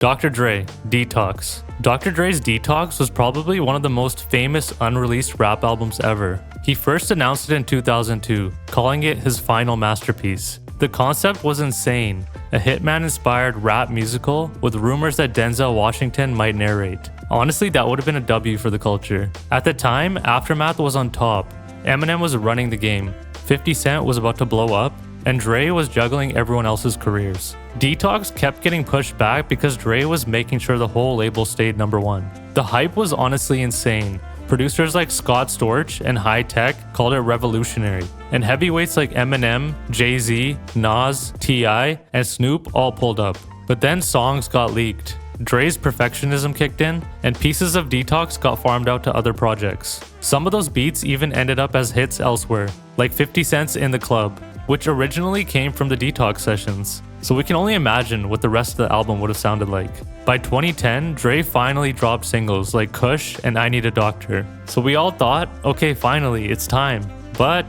Dr. Dre, Detox. Dr. Dre's Detox was probably one of the most famous unreleased rap albums ever. He first announced it in 2002, calling it his final masterpiece. The concept was insane, a Hitman-inspired rap musical with rumors that Denzel Washington might narrate. Honestly, that would have been a W for the culture. At the time, Aftermath was on top, Eminem was running the game, 50 Cent was about to blow up, and Dre was juggling everyone else's careers. Detox kept getting pushed back because Dre was making sure the whole label stayed #1. The hype was honestly insane. Producers like Scott Storch and High Tech called it revolutionary, and heavyweights like Eminem, Jay-Z, Nas, T.I., and Snoop all pulled up. But then songs got leaked. Dre's perfectionism kicked in, and pieces of Detox got farmed out to other projects. Some of those beats even ended up as hits elsewhere, like 50 Cent's In the Club, which originally came from the Detox sessions. So we can only imagine what the rest of the album would have sounded like. By 2010, Dre finally dropped singles like Kush and I Need a Doctor. So we all thought, okay, finally, it's time. But,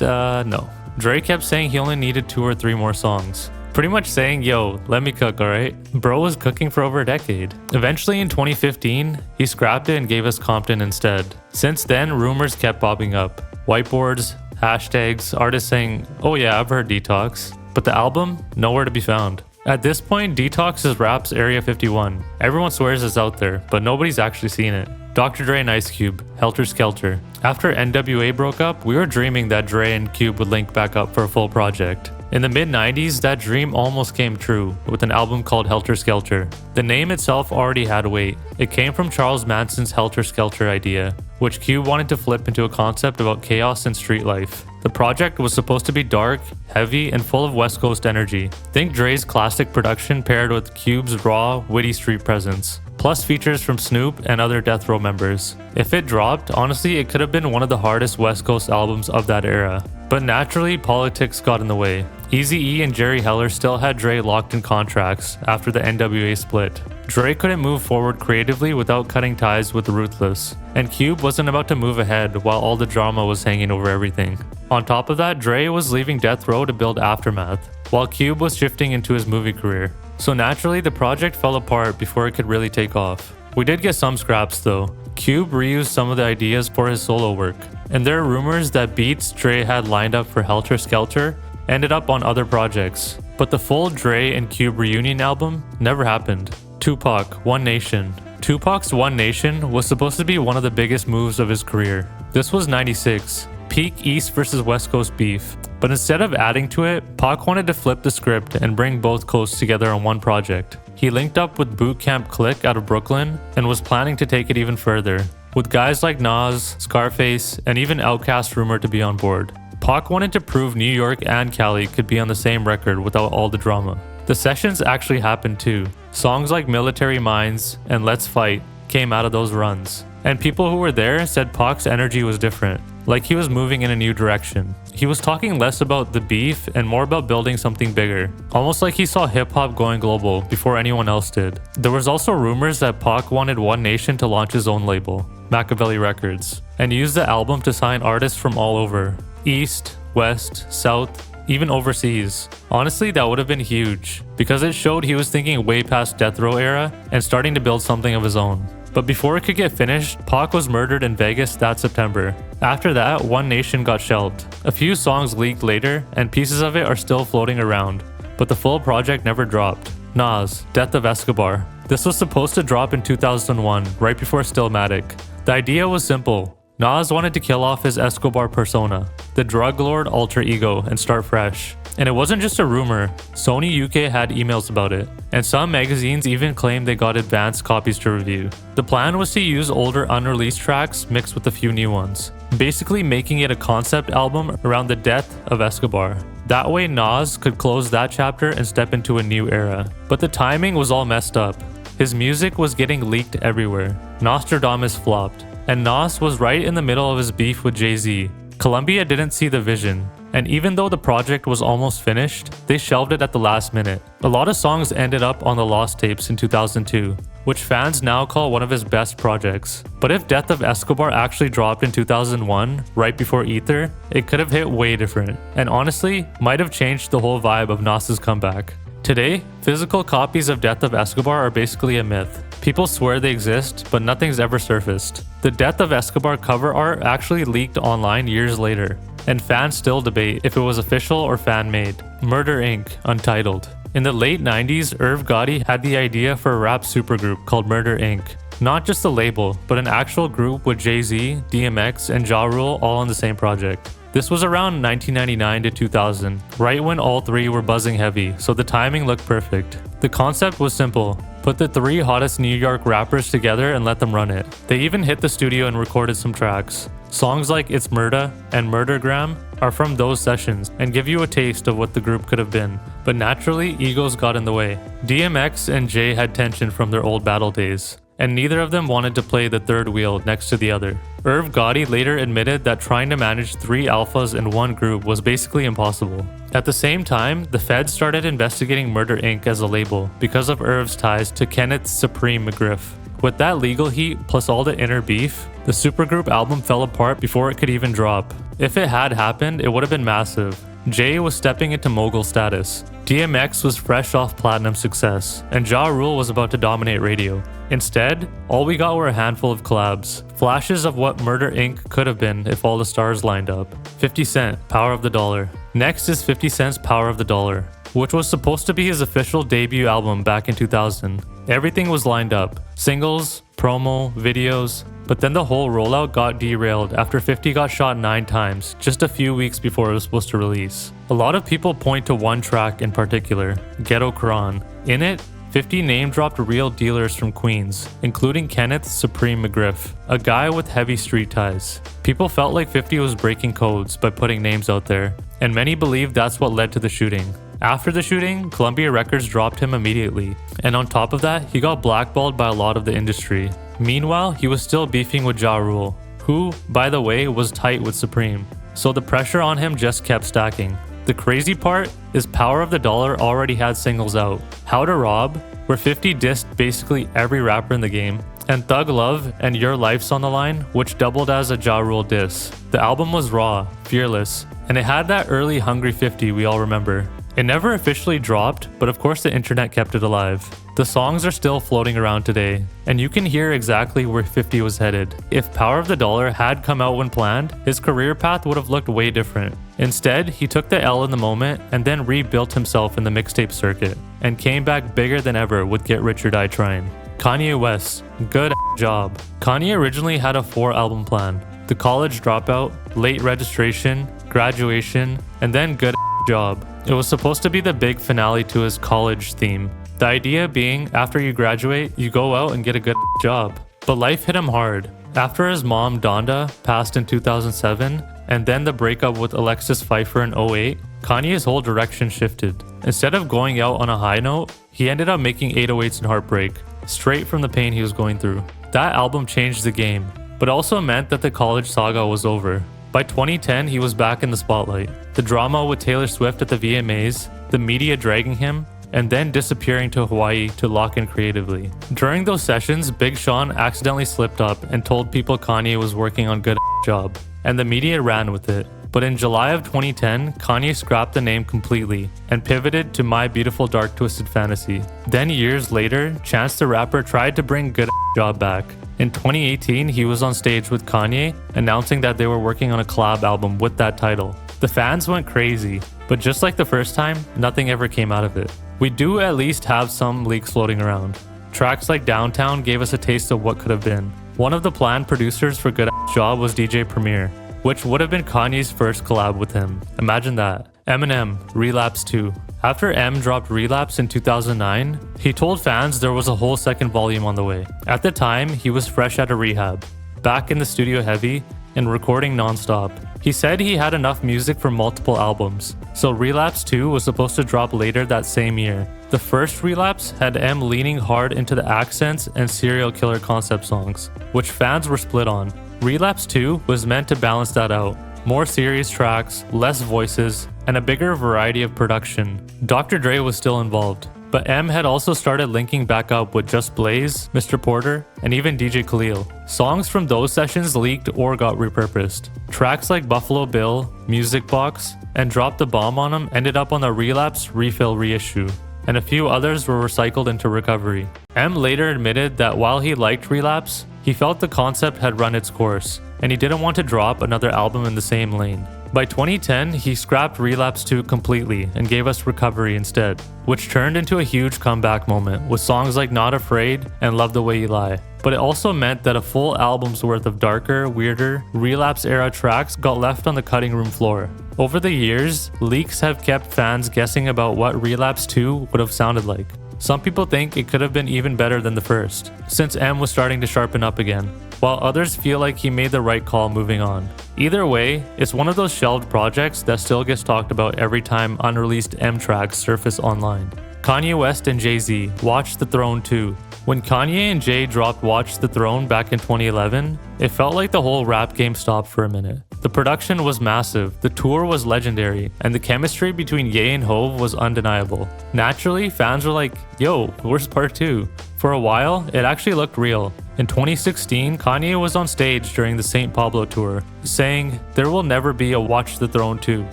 no. Dre kept saying he only needed 2 or 3 more songs. Pretty much saying, yo, let me cook, alright? Bro was cooking for over a decade. Eventually in 2015, he scrapped it and gave us Compton instead. Since then, rumors kept popping up. Whiteboards, hashtags, artists saying, oh yeah, I've heard Detox. But the album, nowhere to be found. At this point, Detox is rap's Area 51. Everyone swears it's out there, but nobody's actually seen it. Dr. Dre and Ice Cube, Helter Skelter. After NWA broke up, we were dreaming that Dre and Cube would link back up for a full project. In the mid-90s, that dream almost came true with an album called Helter Skelter. The name itself already had weight. It came from Charles Manson's Helter Skelter idea, which Cube wanted to flip into a concept about chaos and street life. The project was supposed to be dark, heavy, and full of West Coast energy. Think Dre's classic production paired with Cube's raw, witty street presence, plus features from Snoop and other Death Row members. If it dropped, honestly, it could have been one of the hardest West Coast albums of that era. But naturally, politics got in the way. Eazy-E and Jerry Heller still had Dre locked in contracts after the NWA split. Dre couldn't move forward creatively without cutting ties with Ruthless, and Cube wasn't about to move ahead while all the drama was hanging over everything. On top of that, Dre was leaving Death Row to build Aftermath, while Cube was shifting into his movie career. So naturally, the project fell apart before it could really take off. We did get some scraps though. Cube reused some of the ideas for his solo work, and there are rumors that beats Dre had lined up for Helter Skelter ended up on other projects. But the full Dre and Cube reunion album never happened. Tupac, One Nation. Tupac's One Nation was supposed to be one of the biggest moves of his career. This was 96, peak East versus West Coast beef. But instead of adding to it, Pac wanted to flip the script and bring both coasts together on one project. He linked up with Boot Camp Click out of Brooklyn and was planning to take it even further, with guys like Nas, Scarface, and even Outkast rumored to be on board. Pac wanted to prove New York and Cali could be on the same record without all the drama. The sessions actually happened too. Songs like Military Minds and Let's Fight came out of those runs. And people who were there said Pac's energy was different, like he was moving in a new direction. He was talking less about the beef and more about building something bigger, almost like he saw hip-hop going global before anyone else did. There was also rumors that Pac wanted One Nation to launch his own label, Machiavelli Records, and use the album to sign artists from all over, East, West, South, even overseas. Honestly, that would have been huge, because it showed he was thinking way past Death Row era and starting to build something of his own. But before it could get finished, Pac was murdered in Vegas that September. After that, One Nation got shelved. A few songs leaked later, and pieces of it are still floating around, but the full project never dropped. Nas, Death of Escobar. This was supposed to drop in 2001, right before Stillmatic. The idea was simple. Nas wanted to kill off his Escobar persona, the drug lord alter ego, and start fresh. And it wasn't just a rumor. Sony UK had emails about it, and some magazines even claimed they got advanced copies to review. The plan was to use older unreleased tracks mixed with a few new ones, basically making it a concept album around the death of Escobar. That way Nas could close that chapter and step into a new era. But the timing was all messed up. His music was getting leaked everywhere. Nostradamus flopped, and Nas was right in the middle of his beef with Jay-Z. Columbia didn't see the vision, and even though the project was almost finished, they shelved it at the last minute. A lot of songs ended up on the Lost Tapes in 2002, which fans now call one of his best projects. But if Death of Escobar actually dropped in 2001, right before Ether, it could have hit way different, and honestly, might have changed the whole vibe of Nas's comeback. Today, physical copies of Death of Escobar are basically a myth. People swear they exist, but nothing's ever surfaced. The Death of Escobar cover art actually leaked online years later, and fans still debate if it was official or fan-made. Murder Inc. Untitled. In the late 90s, Irv Gotti had the idea for a rap supergroup called Murder Inc. Not just a label, but an actual group with Jay-Z, DMX, and Ja Rule all on the same project. This was around 1999 to 2000, right when all three were buzzing heavy, so the timing looked perfect. The concept was simple. Put the three hottest New York rappers together and let them run it. They even hit the studio and recorded some tracks. Songs like It's Murda and Murdergram are from those sessions and give you a taste of what the group could have been. But naturally, egos got in the way. DMX and Jay had tension from their old battle days, and neither of them wanted to play the third wheel next to the other. Irv Gotti later admitted that trying to manage three alphas in one group was basically impossible. At the same time, the feds started investigating Murder Inc. as a label because of Irv's ties to Kenneth Supreme McGriff. With that legal heat plus all the inner beef, the supergroup album fell apart before it could even drop. If it had happened, it would have been massive. Jay was stepping into mogul status. DMX was fresh off platinum success, and Ja Rule was about to dominate radio. Instead, all we got were a handful of collabs, flashes of what Murder Inc. could have been if all the stars lined up. 50 Cent, Power of the Dollar. Next is 50 Cent's Power of the Dollar, which was supposed to be his official debut album back in 2000. Everything was lined up. Singles, promo, videos, but then the whole rollout got derailed after 50 got shot 9 times, just a few weeks before it was supposed to release. A lot of people point to one track in particular, Ghetto Quran. In it, 50 name-dropped real dealers from Queens, including Kenneth Supreme McGriff, a guy with heavy street ties. People felt like 50 was breaking codes by putting names out there, and many believe that's what led to the shooting. After the shooting, Columbia Records dropped him immediately, and on top of that, he got blackballed by a lot of the industry. Meanwhile, he was still beefing with Ja Rule, who, by the way, was tight with Supreme, so the pressure on him just kept stacking. The crazy part is Power of the Dollar already had singles out. How to Rob, where 50 dissed basically every rapper in the game, and Thug Love and Your Life's on the Line, which doubled as a Ja Rule diss. The album was raw, fearless, and it had that early Hungry 50 we all remember. It never officially dropped, but of course the internet kept it alive. The songs are still floating around today, and you can hear exactly where 50 was headed. If Power of the Dollar had come out when planned, his career path would have looked way different. Instead, he took the L in the moment and then rebuilt himself in the mixtape circuit, and came back bigger than ever with Get Rich or Die Trying. Kanye West, good job. Kanye originally had a 4-album plan: The College Dropout, Late Registration, Graduation, and then Good Job. It was supposed to be the big finale to his college theme. The idea being, after you graduate, you go out and get a good job. But life hit him hard. After his mom, Donda, passed in 2007, and then the breakup with Alexis Pfeiffer in 2008, Kanye's whole direction shifted. Instead of going out on a high note, he ended up making 808s and Heartbreak, straight from the pain he was going through. That album changed the game, but also meant that the college saga was over. By 2010, he was back in the spotlight. The drama with Taylor Swift at the VMAs, the media dragging him, and then disappearing to Hawaii to lock in creatively. During those sessions, Big Sean accidentally slipped up and told people Kanye was working on Good Job, and the media ran with it. But in July of 2010, Kanye scrapped the name completely and pivoted to My Beautiful Dark Twisted Fantasy. Then years later, Chance the Rapper tried to bring Good Job back. In 2018, he was on stage with Kanye, announcing that they were working on a collab album with that title. The fans went crazy, but just like the first time, nothing ever came out of it. We do at least have some leaks floating around. Tracks like Downtown gave us a taste of what could have been. One of the planned producers for Good Job was DJ Premier, which would have been Kanye's first collab with him. Imagine that. Eminem, Relapse 2. After M dropped Relapse in 2009, he told fans there was a whole second volume on the way. At the time, he was fresh out of rehab, back in the studio heavy, and recording non-stop. He said he had enough music for multiple albums, so Relapse 2 was supposed to drop later that same year. The first Relapse had M leaning hard into the accents and serial killer concept songs, which fans were split on. Relapse 2 was meant to balance that out. More serious tracks, less voices, and a bigger variety of production. Dr. Dre was still involved, but M had also started linking back up with Just Blaze, Mr. Porter, and even DJ Khalil. Songs from those sessions leaked or got repurposed. Tracks like Buffalo Bill, Music Box, and Drop the Bomb on 'em ended up on the Relapse Refill reissue. and a few others were recycled into recovery. M later admitted that while he liked Relapse, he felt the concept had run its course, and he didn't want to drop another album in the same lane. By 2010, he scrapped Relapse 2 completely and gave us Recovery instead, which turned into a huge comeback moment with songs like Not Afraid and Love the Way You Lie. But it also meant that a full album's worth of darker, weirder, Relapse-era tracks got left on the cutting room floor. Over the years, leaks have kept fans guessing about what Relapse 2 would have sounded like. Some people think it could have been even better than the first, since M was starting to sharpen up again, while others feel like he made the right call moving on. Either way, it's one of those shelved projects that still gets talked about every time unreleased M tracks surface online. Kanye West and Jay-Z, Watch the Throne 2. When Kanye and Jay dropped Watch the Throne back in 2011, it felt like the whole rap game stopped for a minute. The production was massive, the tour was legendary, and the chemistry between Ye and Hove was undeniable. Naturally, fans were like, yo, where's part 2? For a while, it actually looked real. In 2016, Kanye was on stage during the St. Pablo tour, saying, there will never be a Watch the Throne 2.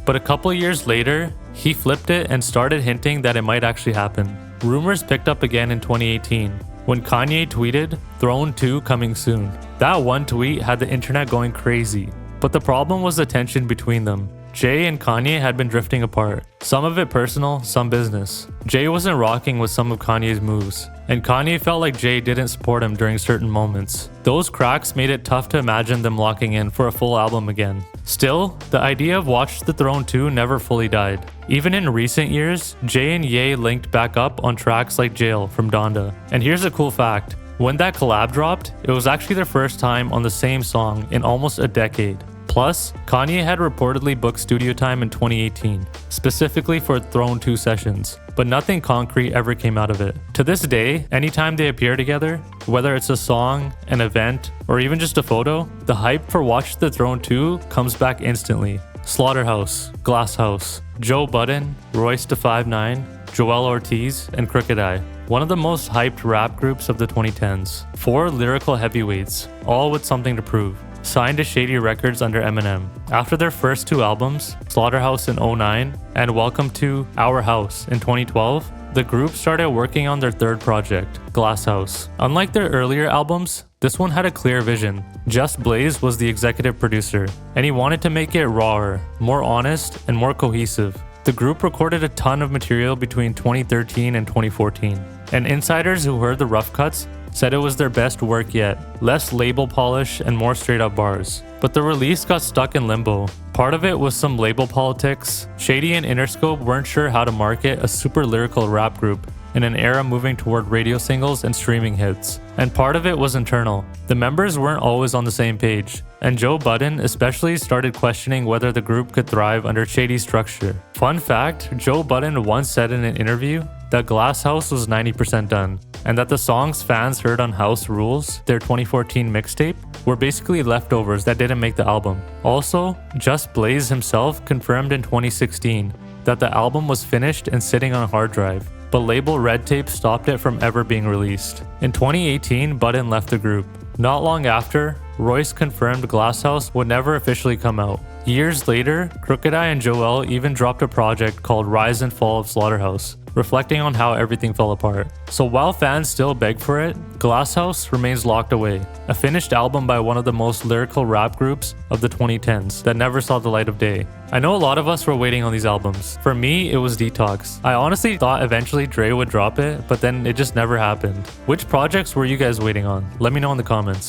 But a couple years later, he flipped it and started hinting that it might actually happen. Rumors picked up again in 2018, when Kanye tweeted, Throne 2 coming soon. That one tweet had the internet going crazy. But the problem was the tension between them. Jay and Kanye had been drifting apart. Some of it personal, some business. Jay wasn't rocking with some of Kanye's moves, and Kanye felt like Jay didn't support him during certain moments. Those cracks made it tough to imagine them locking in for a full album again. Still, the idea of Watch the Throne 2 never fully died. Even in recent years, Jay and Ye linked back up on tracks like Jail from Donda. And here's a cool fact. When that collab dropped, it was actually their first time on the same song in almost a decade. Plus, Kanye had reportedly booked studio time in 2018, specifically for Throne 2 sessions, but nothing concrete ever came out of it. To this day, anytime they appear together, whether it's a song, an event, or even just a photo, the hype for Watch the Throne 2 comes back instantly. Slaughterhouse, Glass House, Joe Budden, Royce da 5'9", Joel Ortiz, and Crooked I. One of the most hyped rap groups of the 2010s. 4 lyrical heavyweights, all with something to prove. Signed to Shady Records under Eminem. After their first 2 albums, Slaughterhouse in 2009 and Welcome to Our House in 2012, the group started working on their third project, Glass House. Unlike their earlier albums, this one had a clear vision. Just Blaze was the executive producer, and he wanted to make it rawer, more honest, and more cohesive. The group recorded a ton of material between 2013 and 2014, and insiders who heard the rough cuts said it was their best work yet, less label polish and more straight up bars. But the release got stuck in limbo. Part of it was some label politics. Shady and Interscope weren't sure how to market a super lyrical rap group in an era moving toward radio singles and streaming hits. And part of it was internal. The members weren't always on the same page, and Joe Budden especially started questioning whether the group could thrive under Shady's structure. Fun fact, Joe Budden once said in an interview that Glass House was 90% done, and that the songs fans heard on House Rules, their 2014 mixtape, were basically leftovers that didn't make the album. Also, Just Blaze himself confirmed in 2016 that the album was finished and sitting on a hard drive, but label red tape stopped it from ever being released. In 2018, Budden left the group. Not long after, Royce confirmed Glass House would never officially come out. Years later, Crooked I and Joel even dropped a project called Rise and Fall of Slaughterhouse, reflecting on how everything fell apart. So while fans still beg for it, Glass House remains locked away, a finished album by one of the most lyrical rap groups of the 2010s that never saw the light of day. I know a lot of us were waiting on these albums. For me, it was Detox. I honestly thought eventually Dre would drop it, but then it just never happened. Which projects were you guys waiting on? Let me know in the comments.